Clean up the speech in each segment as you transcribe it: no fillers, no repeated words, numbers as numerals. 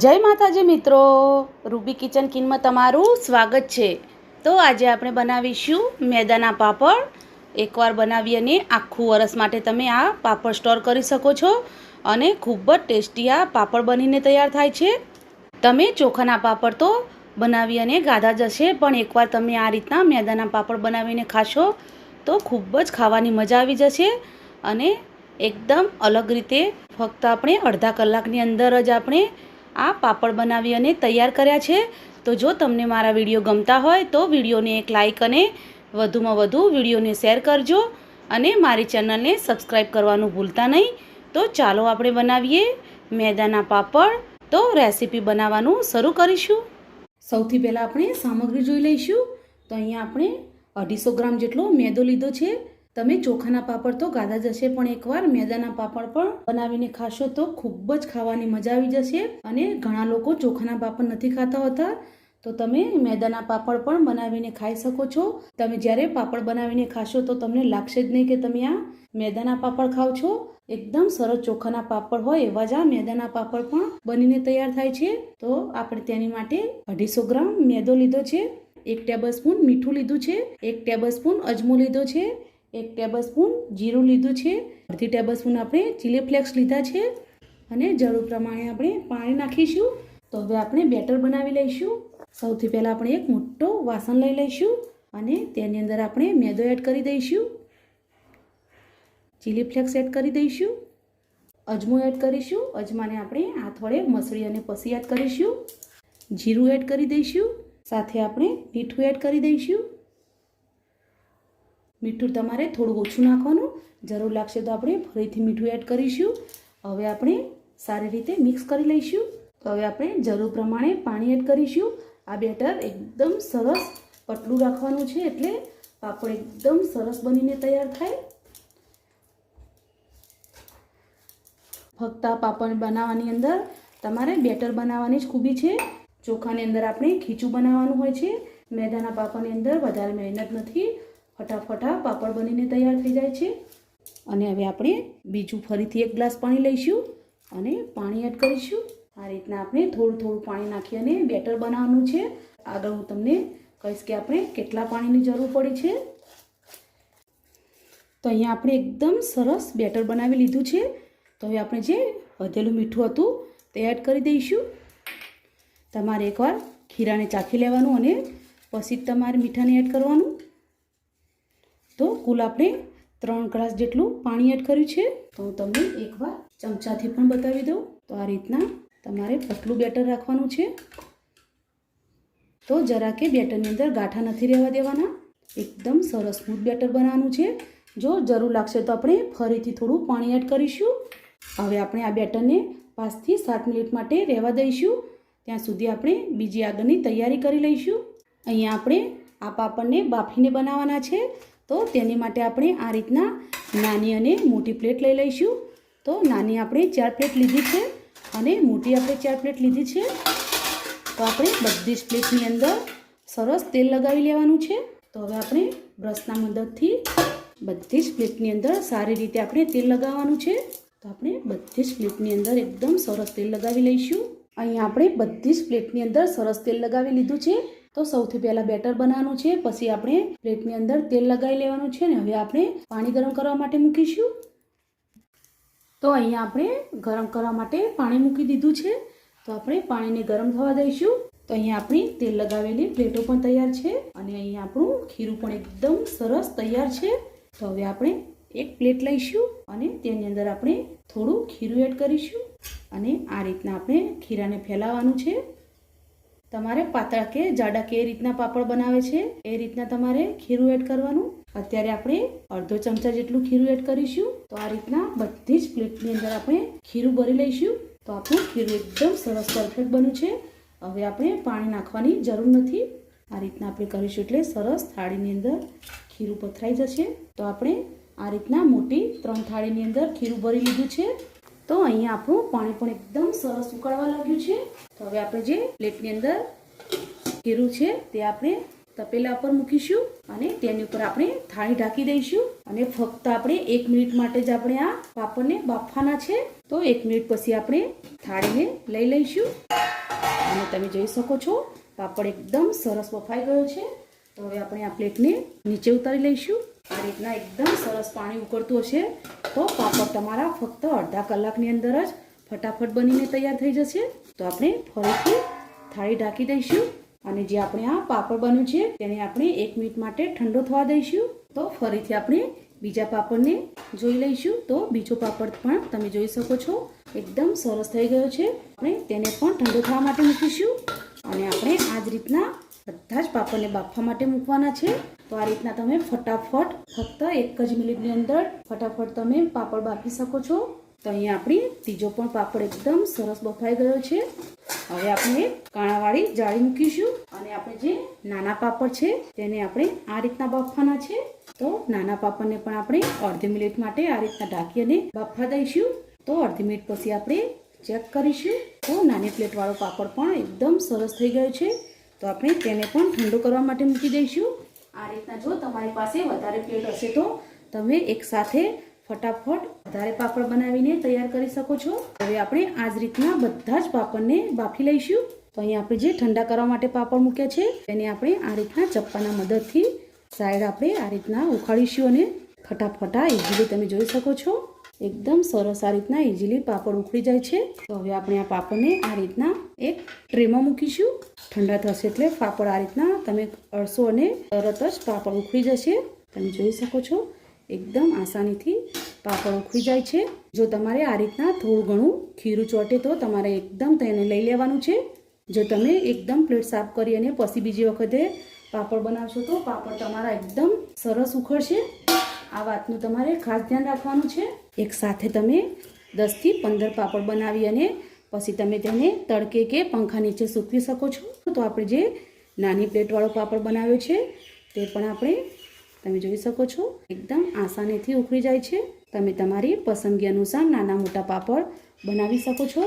જય માતાજી મિત્રો, રૂબી કિચન કિનમાં તમારું સ્વાગત છે। તો આજે આપણે બનાવીશું મેદાના પાપડ। એકવાર બનાવી અને આખું વરસ માટે તમે આ પાપડ સ્ટોર કરી શકો છો અને ખૂબ જ ટેસ્ટી આ પાપડ બનીને તૈયાર થાય છે। તમે ચોખાના પાપડ તો બનાવી અને ગાધા જશે, પણ એકવાર તમે આ રીતના મેદાના પાપડ બનાવીને ખાશો તો ખૂબ જ ખાવાની મજા આવી જશે અને એકદમ અલગ રીતે ફક્ત આપણે અડધા કલાકની અંદર જ આપણે આ પાપડ બનાવી અને તૈયાર કર્યા છે। તો જો તમને મારા વિડીયો ગમતા હોય તો વિડીયોને એક લાઈક અને વધુમાં વધુ વિડીયોને શેર કરજો અને મારી ચેનલને સબસ્ક્રાઈબ કરવાનું ભૂલતા નહીં। તો ચાલો આપણે બનાવીએ મેદાના પાપડ। તો રેસીપી બનાવવાનું શરૂ કરીશું। સૌથી પહેલાં આપણે સામગ્રી જોઈ લઈશું। તો અહીંયા આપણે 250 ગ્રામ જેટલો મેદો લીધો છે। તમે ચોખાના પાપડ તો ગાધા જશે, પણ એકવાર મેદાના પાપડ પણ બનાવીને ખાશો તો ખૂબ જ ખાવાની મજા આવી જશે। અને ઘણા લોકો ચોખાના પાપડ નથી ખાતા હોતા, તો તમે મેદાના પાપડ પણ બનાવીને ખાઈ શકો છો। તમે જ્યારે પાપડ બનાવીને ખાશો તો તમને લાગશે જ નહીં કે તમે આ મેદાના પાપડ ખાઓ છો। એકદમ સરસ ચોખાના પાપડ હોય એવા જ આ મેદાના પાપડ પણ બનીને તૈયાર થાય છે। તો આપણે તેની માટે 250 ગ્રામ મેદો લીધો છે, 1 ટેબલસ્પૂન મીઠું લીધું છે, 1 ટેબલસ્પૂન અજમો લીધો છે, 1 ટેબલસ્પૂન જીરું લીધું છે, અડધી ટેબલસ્પૂન આપણે ચીલી ફ્લેક્સ લીધા છે અને જરૂર પ્રમાણે આપણે પાણી નાખીશું। તો હવે આપણે બેટર બનાવી લઈશું। સૌથી પહેલાં આપણે એક મોટો વાસણ લઈ લઈશું અને તેની અંદર આપણે મેદો એડ કરી દઈશું, ચીલી ફ્લેક્સ એડ કરી દઈશું, અજમો એડ કરીશું, અજમાને આપણે હાથ વડે મસળી અને પછી એડ કરીશું, જીરું એડ કરી દઈશું, સાથે આપણે મીઠું એડ કરી દઈશું। મીઠું તમારે થોડું ઓછું નાખવાનું, જરૂર લાગશે તો આપણે ફરીથી મીઠું એડ કરીશું। હવે આપણે સારી રીતે મિક્સ કરી લઈશું। તો હવે આપણે જરૂર પ્રમાણે પાણી એડ કરીશું। આ બેટર એકદમ સરસ પતલું રાખવાનું છે, એટલે પાપડ એકદમ સરસ બનીને તૈયાર થાય। ફક્ત આ પાપડ બનાવવાની અંદર તમારે બેટર બનાવવાની જ ખૂબી છે। ચોખાની અંદર આપણે ખીચું બનાવવાનું હોય છે, મેદાના પાપડની અંદર વધારે મહેનત નથી, ફટાફટ આ પાપડ બનીને તૈયાર થઈ જાય છે। અને હવે આપણે બીજું ફરીથી 1 ગ્લાસ પાણી લઈશું અને પાણી એડ કરીશું। આ રીતના આપણે થોડું થોડું પાણી નાખી અને બેટર બનાવવાનું છે। આગળ હું તમને કહીશ કે આપણે કેટલા પાણીની જરૂર પડી છે। તો અહીંયા આપણે એકદમ સરસ બેટર બનાવી લીધું છે। તો હવે આપણે જે વધેલું મીઠું હતું તે એડ કરી દઈશું। તમારે એકવાર ખીરાને ચાખી લેવાનું અને પછી તમારે મીઠાને એડ કરવાનું। તો કુલ આપણે 3 ગ્લાસ જેટલું પાણી એડ કર્યું છે। તો હું તમને એકવાર ચમચાથી પણ બતાવી દઉં। તો આ રીતના તમારે પતલું બેટર રાખવાનું છે। તો જરા કે બેટરની અંદર ગાંઠા નથી રહેવા દેવાના, એકદમ સરસ સ્મૂથ બેટર બનાવવાનું છે। જો જરૂર લાગશે તો આપણે ફરીથી થોડું પાણી એડ કરીશું। હવે આપણે આ બેટરને 5 થી 7 મિનિટ માટે રહેવા દઈશું, ત્યાં સુધી આપણે બીજી આગળની તૈયારી કરી લઈશું। અહીંયા આપણે આ પાપડને બાફીને બનાવવાના છે, તો તેની માટે આપણે આ રીતના નાની અને મોટી પ્લેટ લઈ લઈશું। તો નાની આપણે 4 પ્લેટ લીધી છે અને મોટી આપણે 4 પ્લેટ લીધી છે। તો આપણે બધી જ પ્લેટની અંદર સરસ તેલ લગાવી લેવાનું છે। તો હવે આપણે બ્રશના મદદથી બધી જ પ્લેટની અંદર સારી રીતે આપણે તેલ લગાવવાનું છે। તો આપણે બધી જ પ્લેટની અંદર એકદમ સરસ તેલ લગાવી લઈશું। અહીંયા આપણે બધી જ પ્લેટની અંદર સરસ તેલ લગાવી લીધું છે। તો સૌથી પહેલાં બેટર બનાવવાનું છે, પછી આપણે પ્લેટની અંદર તેલ લગાવી લેવાનું છે અને હવે આપણે પાણી ગરમ કરવા માટે મૂકીશું। તો અહીંયા આપણે ગરમ કરવા માટે પાણી મૂકી દીધું છે। તો આપણે પાણીને ગરમ થવા દઈશું। તો અહીંયા આપણી તેલ લગાવેલી પ્લેટો પણ તૈયાર છે અને અહીંયા આપણું ખીરું પણ એકદમ સરસ તૈયાર છે। તો હવે આપણે એક પ્લેટ લઈશું અને તેની અંદર આપણે થોડું ખીરું એડ કરીશું અને આ રીતના આપણે ખીરાને ફેલાવવાનું છે। તમારે પાતળા કે જાડા કે એ રીતના પાપડ બનાવે છે એ રીતના તમારે ખીરું એડ કરવાનું। અત્યારે આપણે અડધો ચમચા જેટલું ખીરું એડ કરીશું। તો આ રીતના બધી જ પ્લેટની અંદર આપણે ખીરું ભરી લઈશું। તો આપણું ખીરું એકદમ સરસ પરફેક્ટ બન્યું છે। હવે આપણે પાણી નાખવાની જરૂર નથી, આ રીતના આપણે કરીશું એટલે સરસ થાળીની અંદર ખીરું પથરાઈ જશે। તો આપણે આ રીતના મોટી 3 થાળીની અંદર ખીરું ભરી લીધું છે। તો અહીંયા આપણું પાણી પણ એકદમ સરસ ઉકળવા લાગ્યું છે। તો હવે આપણે જે પ્લેટની અંદર ખીરું છે તે આપણે તપેલા પર મૂકીશું અને તેની ઉપર આપણે થાળી ઢાંકી દઈશું અને ફક્ત આપણે 1 મિનિટ માટે જ આપણે આ પાપડને બાફવાના છે. તો 1 મિનિટ પછી આપણે થાળીને લઈ લઈશું અને તમે જોઈ શકો છો પાપડ એકદમ સરસ બફાઈ ગયો છે. તો હવે આપણે આ પ્લેટને નીચે ઉતારી લઈશું. આ રીતના એકદમ સરસ પાણી ઉકળતું હશે તો પાપડ તમારા ફક્ત અડધા કલાકની અંદર જ ફટાફટ બનીને તૈયાર થઈ જશે. તો આપણે ફરીથી થાળી ઢાંકી દઈશું અને જે આપણે આ પાપડ બન્યું છે તેને આપણે 1 મિનિટ માટે ઠંડો થવા દઈશું. તો ફરીથી આપણે બીજા પાપડને જોઈ લઈશું. તો બીજો પાપડ પણ તમે જોઈ શકો છો એકદમ સરસ થઈ ગયો છે. આપણે તેને પણ ઠંડો થવા માટે મૂકીશું અને આપણે આ જ રીતના બધા જ પાપડને બાફવા માટે મૂકવાના છે. તો આ રીતના તમે ફટાફટ ફક્ત 1 જ મિનિટની અંદર ફટાફટ તમે પાપડ બાફી શકો છો. તો અહીંયા આપણી ત્રીજો પણ પાપડ એકદમ સરસ બફાઈ ગયો છે. હવે આપણે એક કાણાવાળી જાળી મૂકીશું અને આપણે જે નાના પાપડ છે તેને આપણે આ રીતના બાફવાના છે. તો નાના પાપડને પણ આપણે અડધી મિનિટ માટે આ રીતના ઢાંકી અને બાફવા દઈશું. તો અડધી મિનિટ પછી આપણે ચેક કરીશું. તો નાની પ્લેટવાળો પાપડ પણ એકદમ સરસ થઈ ગયો છે. તો આપણે તેને પણ ઠંડો કરવા માટે મૂકી દઈશું. આ રીતના જો તમારી પાસે વધારે પ્લેટ હશે તો તમે એકસાથે ફટાફટ વધારે પાપડ બનાવીને તૈયાર કરી શકો છો. હવે આપણે આ જ રીતના બધા જ પાપડને બાફી લઈશું. તો અહીંયા આપણે જે ઠંડા કરવા માટે પાપડ મૂક્યા છે તેને આપણે આ રીતના ચપ્પાના મદદથી સાઈડ આપણે આ રીતના ઉખાડીશું અને ફટાફટ ઇઝીલી તમે જોઈ શકો છો એકદમ સરસ આ રીતના ઇઝીલી પાપડ ઉખડી જાય છે. તો હવે આપણે આ પાપડને આ રીતના એક ટ્રેમાં મૂકીશું. ઠંડા થશે એટલે પાપડ આ રીતના તમે અડશો અને તરત જ પાપડ ઉખડી જશે. તમે જોઈ શકો છો એકદમ આસાનીથી પાપડ ઉખડી જાય છે. જો તમારે આ રીતના થોડું ઘણું ખીરું ચોટે તો તમારે એકદમ તેને લઈ લેવાનું છે. જો તમે એકદમ પ્લેટ સાફ કરી અને પછી બીજી વખતે પાપડ બનાવશો તો પાપડ તમારા એકદમ સરસ ઉખડશે. આ વાતનું તમારે ખાસ ધ્યાન રાખવાનું છે. એક સાથે તમે 10 થી 15 પાપડ બનાવી અને પછી તમે તેને તડકે કે પંખા નીચે સૂકવી શકો છો. તો આપણે જે નાની પ્લેટવાળો પાપડ બનાવ્યો છે તે પણ આપણે તમે જોઈ શકો છો એકદમ આસાનીથી ઉખડી જાય છે. તમે તમારી પસંદગી અનુસાર નાના મોટા પાપડ બનાવી શકો છો.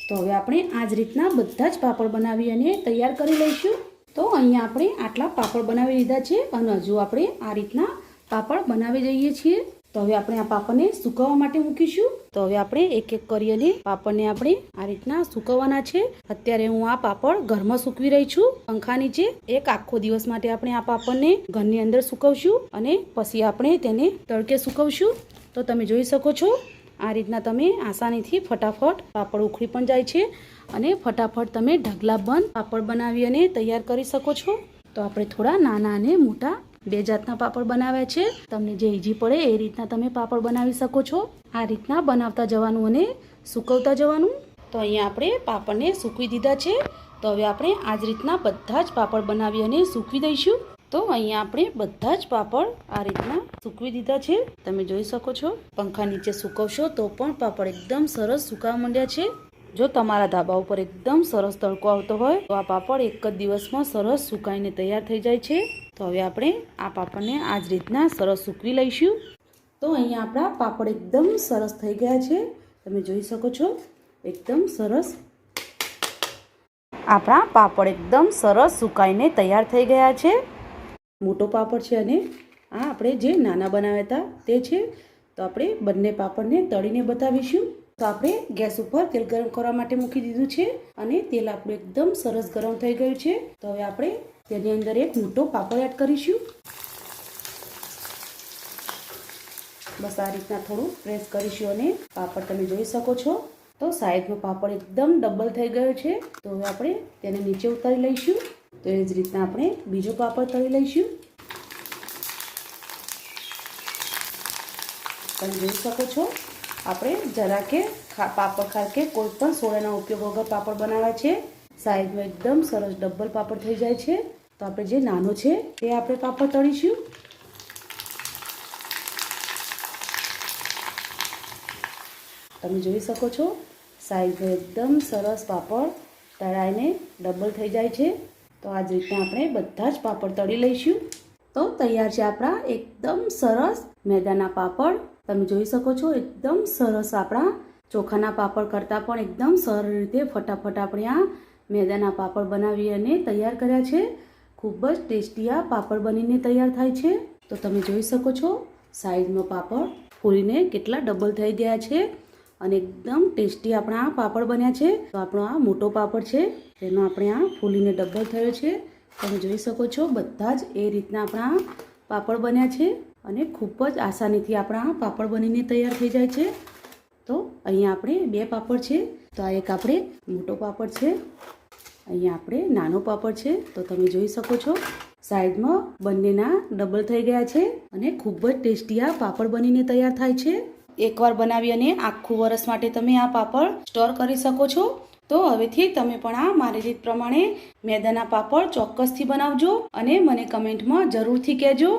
તો હવે આપણે આ જ રીતના બધા જ પાપડ બનાવી અને તૈયાર કરી લઈશું. તો અહીંયા આપણે આટલા પાપડ બનાવી લીધા છે અને હજુ આપણે આ રીતના પાપડ બનાવી જઈએ છીએ. તો હવે આપણે આ પાપડને સૂકવવા માટે મૂકીશું. તો હવે આપણે એક એક કરી અને પાપડને આપણે આ રીતના સૂકવવાના છે. અત્યારે હું આ પાપડ ઘરમાં સૂકવી રહી છું પંખા નીચે. એક આખો દિવસ માટે આપણે આ પાપડને ઘરની અંદર સૂકવશું અને પછી આપણે તેને તડકે સૂકવશું. તો તમે જોઈ શકો છો આ રીતના તમે આસાનીથી ફટાફટ પાપડ ઉખડી પણ જાય છે અને ફટાફટ તમે ઢગલા બંધ પાપડ બનાવી અને તૈયાર કરી શકો છો. તો આપણે થોડા નાના અને મોટા 2 જાતના પાપડ બનાવ્યા છે. તમને જે ઈઝી પડે એ રીતના તમે પાપડ બનાવી શકો છો. આ રીતના બનાવતા જવાનું અને સૂકવતા જવાનું. તો અહીંયા આપણે પાપડને સૂકવી દીધા છે. તો હવે આપણે આ જ રીતના બધા જ પાપડ બનાવી અને સૂકવી દઈશું. તો અહીંયા આપણે બધા જ પાપડ આ રીતના સૂકવી દીધા છે. તમે જોઈ શકો છો પંખા નીચે સૂકવશો તો પણ પાપડ એકદમ સરસ સુકાવા માંડ્યા છે. જો તમારા ધાબા ઉપર એકદમ સરસ તડકો આવતો હોય તો આ પાપડ એક જ દિવસમાં સરસ સુકાઈને તૈયાર થઈ જાય છે. તો હવે આપણે આ પાપડને આ જ રીતના સરસ સૂકવી લઈશું. તો અહીંયા આપણા પાપડ એકદમ સરસ થઈ ગયા છે. તમે જોઈ શકો છો એકદમ સરસ આપણા પાપડ એકદમ સરસ સુકાઈને તૈયાર થઈ ગયા છે. મોટો પાપડ છે અને આ આપણે જે નાના બનાવ્યા હતા તે છે. તો આપણે બંને પાપડને તળીને બતાવીશું. તો આપણે ગેસ ઉપર તેલ ગરમ કરવા માટે મૂકી દીધું છે અને તેલ આપણું એકદમ સરસ ગરમ થઈ ગયું છે. તો હવે આપણે તેની અંદર એક મોટો પાપડ એડ કરીશું. બસ આ રીતના થોડું પ્રેસ કરીશું અને પાપડ તમે જોઈ શકો છો તો સાઈડનો પાપડ એકદમ ડબલ થઈ ગયો છે. તો હવે આપણે તેને નીચે ઉતારી લઈશું. તો એ જ રીતના આપણે બીજો પાપડ તળી લઈશું. તમે જોઈ શકો છો આપણે જરા કે પાપડ ખાકે કોઈ પણ સોડાના ઉપયોગ વગર પાપડ બનાવ્યા છે. સાઈઝમાં એકદમ સરસ ડબલ પાપડ થઈ જાય છે. તો આપણે જે નાનો છે તે આપણે પાપડ તળીશું. તમે જોઈ શકો છો સાઈઝમાં એકદમ સરસ પાપડ તળાઈને ડબલ થઈ જાય છે. તો આ જ રીતના આપણે બધા જ પાપડ તળી લઈશું. તો તૈયાર છે આપણા એકદમ સરસ મેદાના પાપડ. તમે જોઈ શકો છો એકદમ સરસ આપણા ચોખાના પાપડ કરતાં પણ એકદમ સરળ રીતે ફટાફટ આપણે આ મેદાના પાપડ બનાવી અને તૈયાર કર્યા છે. ખૂબ જ ટેસ્ટી આ પાપડ બનીને તૈયાર થાય છે. તો તમે જોઈ શકો છો સાઈઝમાં પાપડ ફૂલીને કેટલા ડબલ થઈ ગયા છે અને એકદમ ટેસ્ટી આપણા આ પાપડ બન્યા છે. તો આપણો આ મોટો પાપડ છે તેનો આપણે આ ફૂલીને ડબલ થયો છે. તમે જોઈ શકો છો બધા જ એ રીતના આપણા પાપડ બન્યા છે અને ખૂબ જ આસાનીથી આપણા પાપડ બનીને તૈયાર થઈ જાય છે. તો અહીંયા આપણે બે પાપડ છે. તો આ એક આપણે મોટો પાપડ છે, અહીંયા આપણે નાનો પાપડ છે. તો તમે જોઈ શકો છો સાઈઝમાં બંનેના ડબલ થઈ ગયા છે અને ખૂબ જ ટેસ્ટી આ પાપડ બનીને તૈયાર થાય છે. એકવાર બનાવી અને આખું વરસ માટે તમે આ પાપડ સ્ટોર કરી શકો છો. તો હવેથી તમે પણ આ મારી રીત પ્રમાણે મેદાના પાપડ ચોક્કસથી બનાવજો અને મને કમેન્ટમાં જરૂરથી કહેજો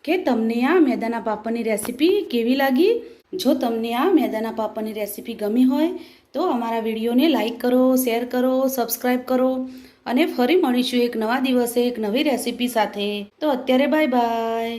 કે તમને આ મેદાના પાપડની રેસીપી કેવી લાગી. જો તમને આ મેદાના પાપડની રેસીપી ગમી હોય તો અમારા વિડીયોને લાઈક કરો, શેર કરો, સબસ્ક્રાઈબ કરો અને ફરી મળીશું એક નવા દિવસે એક નવી રેસીપી સાથે. તો અત્યારે બાય બાય.